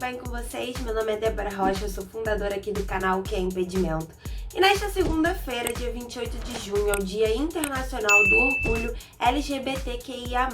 bem com vocês? Meu nome é Débora Rocha, eu sou fundadora aqui do canal Que é Impedimento. E nesta segunda-feira, dia 28 de junho, é o Dia Internacional do Orgulho LGBTQIA+.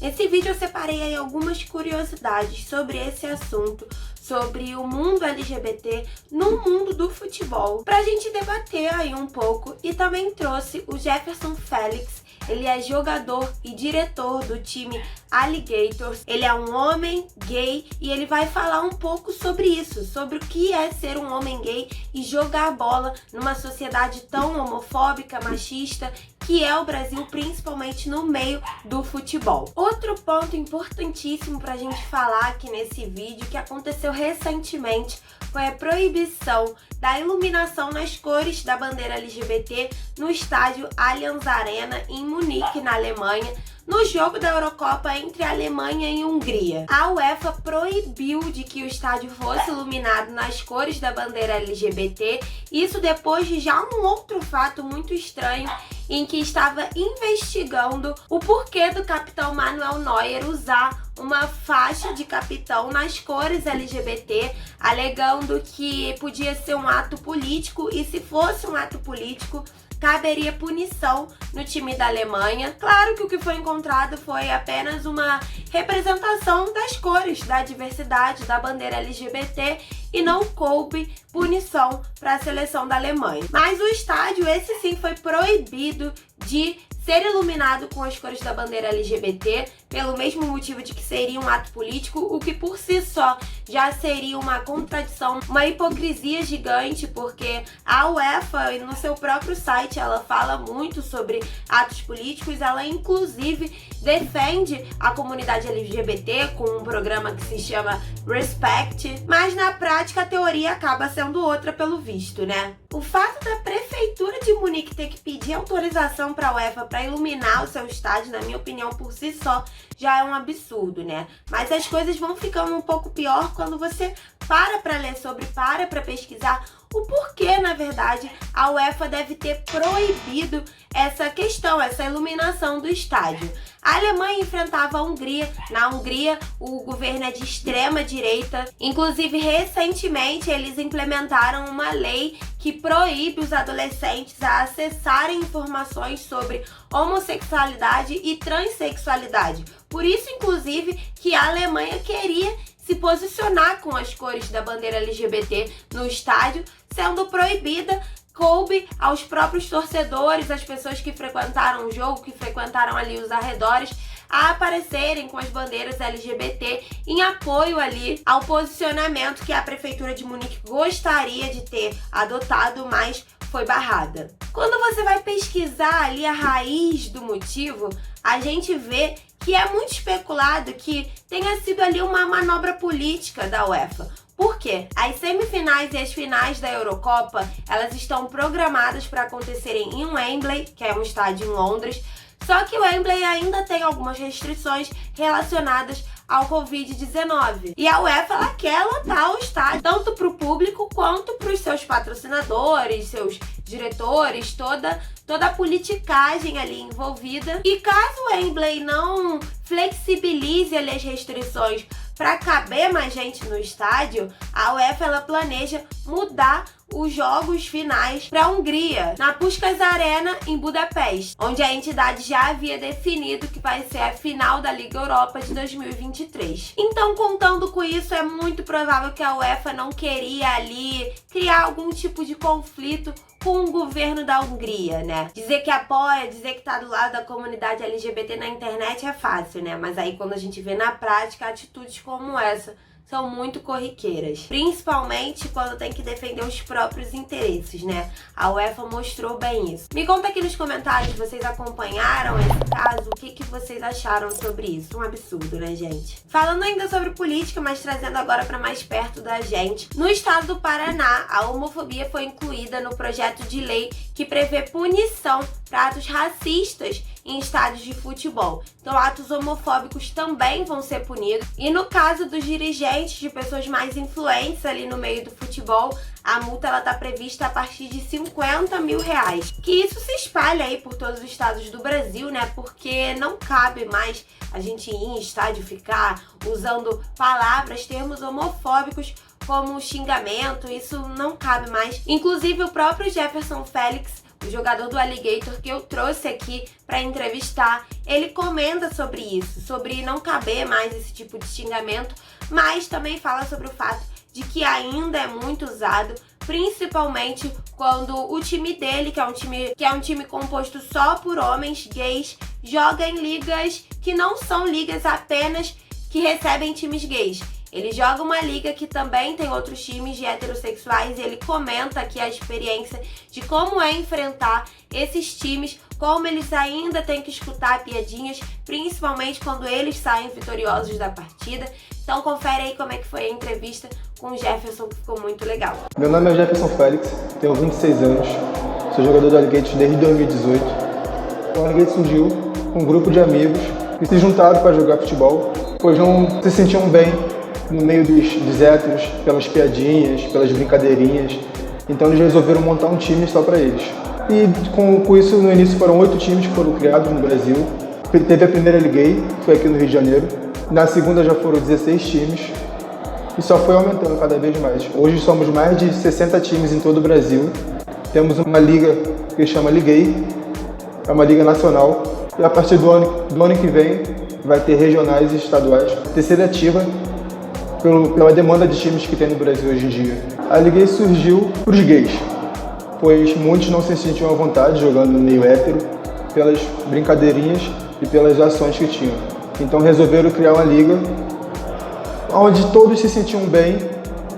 Nesse vídeo eu separei aí algumas curiosidades sobre esse assunto, sobre o mundo LGBT no mundo do futebol, pra gente debater aí um pouco, e também trouxe o Jefferson Félix. Ele é jogador e diretor do time Alligators. Ele é um homem gay e ele vai falar um pouco sobre isso, sobre o que é ser um homem gay e jogar bola numa sociedade tão homofóbica, machista, que é o Brasil, principalmente no meio do futebol. Outro ponto importantíssimo pra gente falar aqui nesse vídeo, que aconteceu recentemente, foi a proibição da iluminação nas cores da bandeira LGBT no estádio Allianz Arena, em Munique, na Alemanha, no jogo da Eurocopa entre a Alemanha e Hungria. A UEFA proibiu de que o estádio fosse iluminado nas cores da bandeira LGBT, isso depois de já um outro fato muito estranho, em que estava investigando o porquê do capitão Manuel Neuer usar uma faixa de capitão nas cores LGBT, alegando que podia ser um ato político, e se fosse um ato político, caberia punição no time da Alemanha. Claro que o que foi encontrado foi apenas uma representação das cores, da diversidade da bandeira LGBT, e não coube punição para a seleção da Alemanha. Mas o estádio, esse sim, foi proibido de ser iluminado com as cores da bandeira LGBT, pelo mesmo motivo de que seria um ato político, o que por si só já seria uma contradição, uma hipocrisia gigante, porque a UEFA, no seu próprio site, ela fala muito sobre atos políticos, ela inclusive defende a comunidade LGBT com um programa que se chama Respect, mas na prática a teoria acaba sendo outra, pelo visto, né? O fato da prefeitura de Munique ter que pedir autorização para a UEFA para iluminar o seu estádio, na minha opinião, por si só, já é um absurdo, né? Mas as coisas vão ficando um pouco pior quando você para ler sobre, para pesquisar o porquê, na verdade, a UEFA deve ter proibido essa questão, essa iluminação do estádio. A Alemanha enfrentava a Hungria. Na Hungria, o governo é de extrema direita. Inclusive, recentemente, eles implementaram uma lei que proíbe os adolescentes a acessarem informações sobre homossexualidade e transexualidade. Por isso, inclusive, que a Alemanha queria se posicionar com as cores da bandeira LGBT no estádio, sendo proibida. Coube aos próprios torcedores, as pessoas que frequentaram o jogo, que frequentaram ali os arredores, a aparecerem com as bandeiras LGBT em apoio ali ao posicionamento que a prefeitura de Munique gostaria de ter adotado, mas foi barrada. Quando você vai pesquisar ali a raiz do motivo, a gente vê que é muito especulado que tenha sido ali uma manobra política da UEFA. Por quê? As semifinais e as finais da Eurocopa, elas estão programadas para acontecerem em Wembley, que é um estádio em Londres, só que o Wembley ainda tem algumas restrições relacionadas ao Covid-19. E a UEFA, ela quer lotar o estádio, tanto para o público quanto para os seus patrocinadores, seus diretores, toda a politicagem ali envolvida. E caso o Wembley não flexibilize ali as restrições para caber mais gente no estádio, a UEFA, ela planeja mudar os jogos finais para a Hungria, na Puskás Arena, em Budapeste, onde a entidade já havia definido que vai ser a final da Liga Europa de 2023. Então, contando com isso, é muito provável que a UEFA não queria ali criar algum tipo de conflito com o governo da Hungria, né? Dizer que apoia, dizer que tá do lado da comunidade LGBT na internet é fácil, né? Mas aí quando a gente vê na prática, atitudes como essa são muito corriqueiras, principalmente quando tem que defender os próprios interesses, né? A UEFA mostrou bem isso. Me conta aqui nos comentários, vocês acompanharam esse caso? O que vocês acharam sobre isso? Um absurdo, né, gente? Falando ainda sobre política, mas trazendo agora para mais perto da gente, no estado do Paraná, a homofobia foi incluída no projeto de lei que prevê punição para atos racistas em estádios de futebol. Então atos homofóbicos também vão ser punidos. E no caso dos dirigentes, de pessoas mais influentes ali no meio do futebol, a multa ela tá prevista a partir de R$50 mil. Que isso se espalha aí por todos os estados do Brasil, né? Porque não cabe mais a gente ir em estádio ficar usando palavras, termos homofóbicos como xingamento, isso não cabe mais. Inclusive o próprio Jefferson Félix, o jogador do Alligator que eu trouxe aqui para entrevistar, ele comenta sobre isso, sobre não caber mais esse tipo de xingamento, mas também fala sobre o fato de que ainda é muito usado, principalmente quando o time dele, que é um time composto só por homens gays, joga em ligas que não são ligas apenas que recebem times gays. Ele joga uma liga que também tem outros times de heterossexuais e ele comenta aqui a experiência de como é enfrentar esses times, como eles ainda têm que escutar piadinhas, principalmente quando eles saem vitoriosos da partida. Então confere aí como é que foi a entrevista com o Jefferson, que ficou muito legal. Meu nome é Jefferson Félix, tenho 26 anos, sou jogador do Alligator desde 2018. O Alligator surgiu com um grupo de amigos que se juntaram para jogar futebol, pois não se sentiam bem no meio dos héteros, pelas piadinhas, pelas brincadeirinhas. Então eles resolveram montar um time só para eles. E com isso, no início foram 8 times que foram criados no Brasil. Teve a primeira Liguei, que foi aqui no Rio de Janeiro. Na segunda já foram 16 times. E só foi aumentando cada vez mais. Hoje somos mais de 60 times em todo o Brasil. Temos uma liga que chama Liguei, é uma liga nacional. E a partir do ano que vem vai ter regionais e estaduais. Terceira ativa pela demanda de times que tem no Brasil hoje em dia. A Liguei surgiu para os gays, pois muitos não se sentiam à vontade jogando no meio hétero, pelas brincadeirinhas e pelas ações que tinham. Então resolveram criar uma liga onde todos se sentiam bem,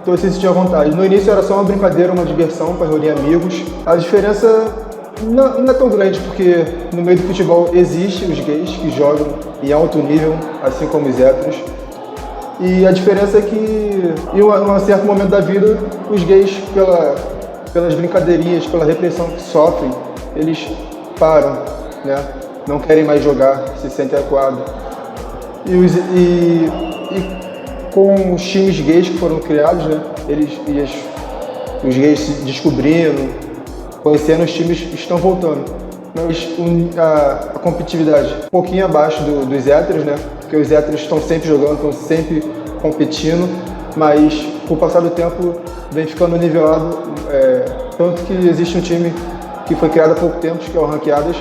todos se sentiam à vontade. No início era só uma brincadeira, uma diversão para reunir amigos. A diferença não é tão grande, porque no meio do futebol existem os gays que jogam em alto nível, assim como os héteros. E a diferença é que, em um certo momento da vida, os gays, pelas brincadeirinhas, pela repressão que sofrem, eles param, né? Não querem mais jogar, se sentem acuados. E com os times gays que foram criados, né? Os gays se descobrindo, conhecendo, os times estão voltando. Mas a competitividade um pouquinho abaixo dos héteros, né? Porque os héteros estão sempre jogando, estão sempre competindo, mas com o passar do tempo vem ficando nivelado, tanto que existe um time que foi criado há pouco tempo, que é o Ranqueadas,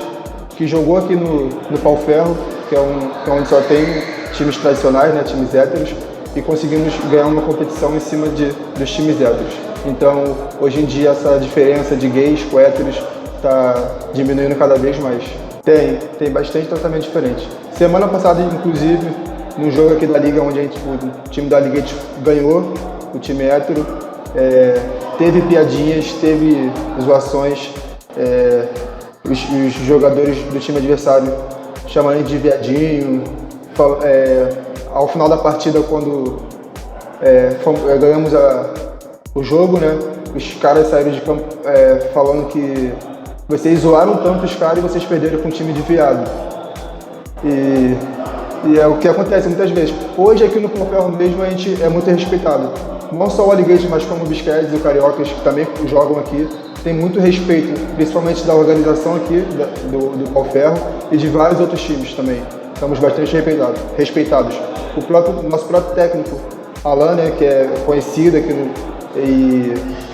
que jogou aqui no Pau Ferro, que é onde só tem times tradicionais, né, times héteros, e conseguimos ganhar uma competição em cima dos times héteros. Então, hoje em dia, essa diferença de gays com héteros está diminuindo cada vez mais. Tem bastante tratamento diferente. Semana passada, inclusive, num jogo aqui da Liga, onde o time da Liga ganhou, o time hétero, teve piadinhas, teve zoações, os jogadores do time adversário chamando de viadinho. Ao final da partida, quando ganhamos o jogo, né, os caras saíram de campo falando que vocês zoaram tanto os caras e vocês perderam com um time de viado. E é o que acontece muitas vezes. Hoje aqui no Pau Ferro mesmo a gente é muito respeitado. Não só o Alligator, mas como o Bisquetes e o Cariocas, que também jogam aqui, tem muito respeito, principalmente da organização aqui, do Pau Ferro, e de vários outros times também. Estamos bastante respeitados. Nosso próprio técnico, Alan, né, que é conhecido aqui e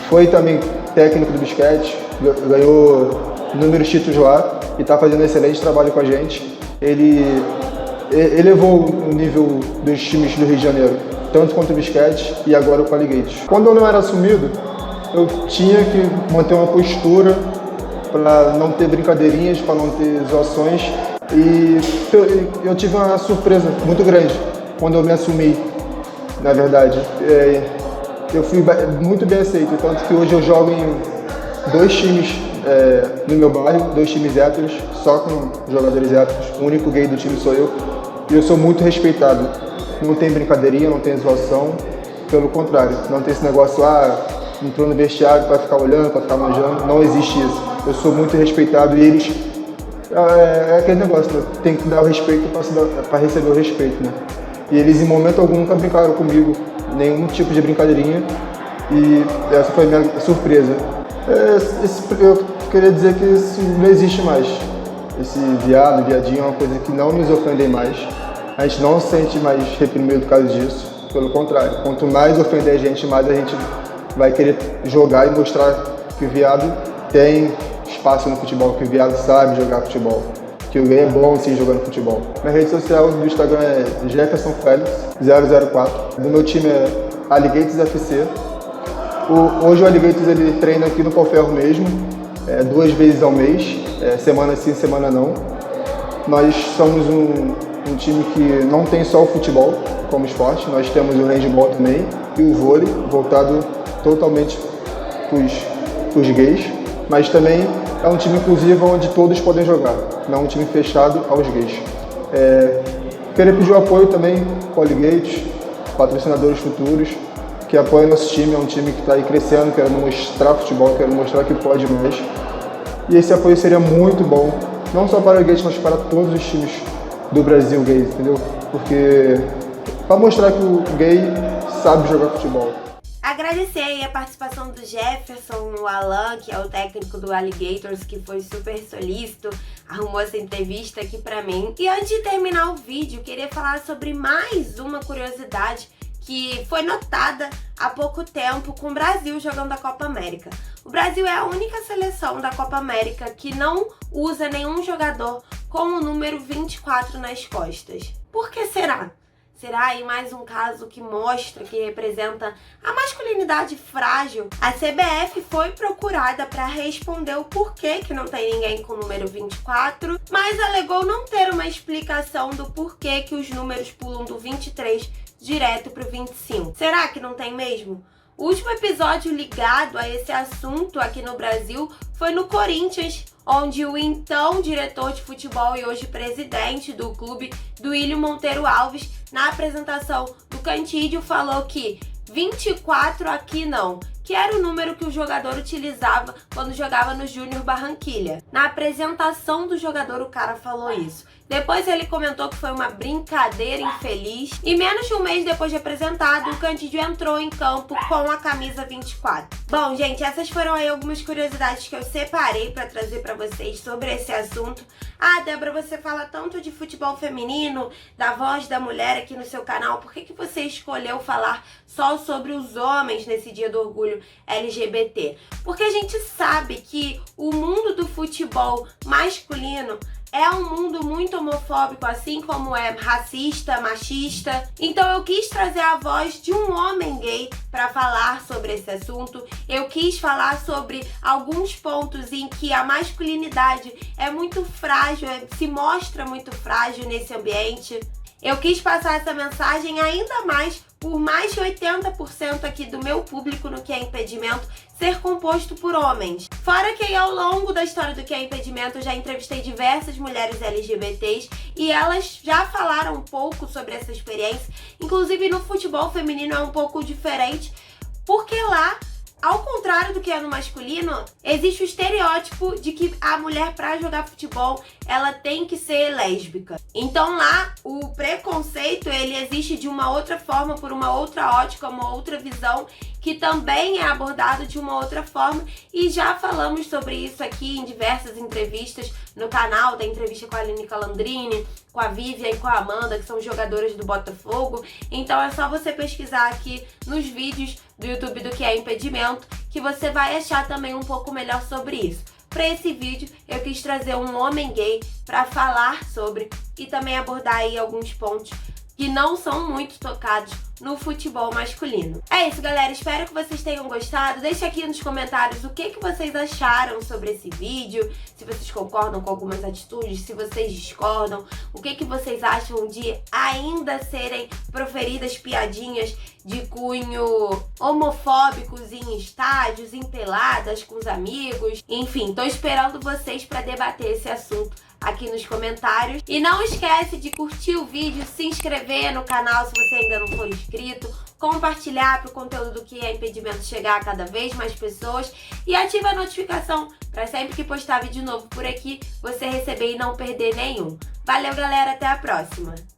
foi também técnico do Bisquetes, ganhou inúmeros títulos lá e está fazendo um excelente trabalho com a gente. Ele elevou o nível dos times do Rio de Janeiro, tanto quanto o Bisquetes e agora o Alligator. Quando eu não era assumido, eu tinha que manter uma postura para não ter brincadeirinhas, para não ter zoações. E eu tive uma surpresa muito grande quando eu me assumi, na verdade. Eu fui muito bem aceito, tanto que hoje eu jogo em 2 times no meu bairro, 2 times héteros, só com jogadores héteros. O único gay do time sou eu. E eu sou muito respeitado. Não tem brincadeirinha, não tem zoação. Pelo contrário, não tem esse negócio, entrou no vestiário para ficar olhando, para ficar manjando. Não existe isso. Eu sou muito respeitado e eles É aquele negócio, né? Tem que dar o respeito para receber o respeito, né? E eles em momento algum nunca brincaram comigo, nenhum tipo de brincadeirinha, e essa foi a minha surpresa. Eu queria dizer que isso não existe mais. Esse viadinho é uma coisa que não nos ofende mais. A gente não se sente mais reprimido por causa disso. Pelo contrário, quanto mais ofender a gente vai querer jogar e mostrar que o viado tem espaço no futebol, que o viado sabe jogar futebol, que o gay é bom sim jogando futebol. Minha rede social do Instagram é Jefferson Félix 004. Do meu time é Alligators FC. Hoje o Alligators ele treina aqui no Palferro mesmo, 2 vezes ao mês, semana sim, semana não. Nós somos um time que não tem só o futebol como esporte, nós temos o handball também e o vôlei, voltado totalmente para os gays, mas também é um time inclusivo onde todos podem jogar, não um time fechado aos gays. Queria pedir o apoio também para o Alligators, patrocinadores futuros, que apoia nosso time, é um time que está aí crescendo, querendo mostrar futebol, querendo mostrar que pode mais. E esse apoio seria muito bom, não só para o Gays, mas para todos os times do Brasil gays, entendeu? Porque para mostrar que o gay sabe jogar futebol. Agradecer aí a participação do Jefferson, o Alan, que é o técnico do Alligators, que foi super solícito, arrumou essa entrevista aqui pra mim. E antes de terminar o vídeo, queria falar sobre mais uma curiosidade que foi notada há pouco tempo com o Brasil jogando a Copa América. O Brasil é a única seleção da Copa América que não usa nenhum jogador com o número 24 nas costas. Por que será? Será aí mais um caso que mostra, que representa a masculinidade frágil? A CBF foi procurada para responder o porquê que não tem ninguém com o número 24, mas alegou não ter uma explicação do porquê que os números pulam do 23 direto pro 25. Será que não tem mesmo? O último episódio ligado a esse assunto aqui no Brasil foi no Corinthians, onde o então diretor de futebol e hoje presidente do clube, Duílio Monteiro Alves, na apresentação do Cantídio, falou que 24 aqui não, que era o número que o jogador utilizava quando jogava no Júnior Barranquilha. Na apresentação do jogador, o cara falou isso. Depois ele comentou que foi uma brincadeira infeliz e menos de um mês depois de apresentado, o Cantídio entrou em campo com a camisa 24. Bom, gente, essas foram aí algumas curiosidades que eu separei para trazer para vocês sobre esse assunto. Ah, Débora, você fala tanto de futebol feminino, da voz da mulher aqui no seu canal, por que você escolheu falar só sobre os homens nesse dia do orgulho LGBT? Porque a gente sabe que o mundo do futebol masculino é um mundo muito homofóbico, assim como é racista, machista. Então eu quis trazer a voz de um homem gay para falar sobre esse assunto. Eu quis falar sobre alguns pontos em que a masculinidade é muito frágil, se mostra muito frágil nesse ambiente. Eu quis passar essa mensagem ainda mais por mais de 80% aqui do meu público no Que é Impedimento ser composto por homens. Fora que ao longo da história do Que é Impedimento eu já entrevistei diversas mulheres LGBTs e elas já falaram um pouco sobre essa experiência. Inclusive no futebol feminino é um pouco diferente, porque lá, ao contrário do que é no masculino, existe o estereótipo de que a mulher, para jogar futebol, ela tem que ser lésbica. Então lá, o preconceito, ele existe de uma outra forma, por uma outra ótica, uma outra visão, que também é abordado de uma outra forma. E já falamos sobre isso aqui em diversas entrevistas no canal, da entrevista com a Aline Calandrini, com a Vivian e com a Amanda, que são jogadoras do Botafogo. Então é só você pesquisar aqui nos vídeos do YouTube do Que é Impedimento, que você vai achar também um pouco melhor sobre isso. Para esse vídeo, eu quis trazer um homem gay para falar sobre e também abordar aí alguns pontos que não são muito tocados no futebol masculino. É isso, galera. Espero que vocês tenham gostado. Deixa aqui nos comentários o que vocês acharam sobre esse vídeo, se vocês concordam com algumas atitudes, se vocês discordam, o que vocês acham de ainda serem proferidas piadinhas de cunho homofóbicos em estádios, em peladas com os amigos. Enfim, tô esperando vocês para debater esse assunto aqui nos comentários. E não esquece de curtir o vídeo, se inscrever no canal se você ainda não for inscrito, compartilhar para o conteúdo do que é impedimento chegar a cada vez mais pessoas e ativa a notificação para sempre que postar vídeo novo por aqui, você receber e não perder nenhum. Valeu, galera, até a próxima!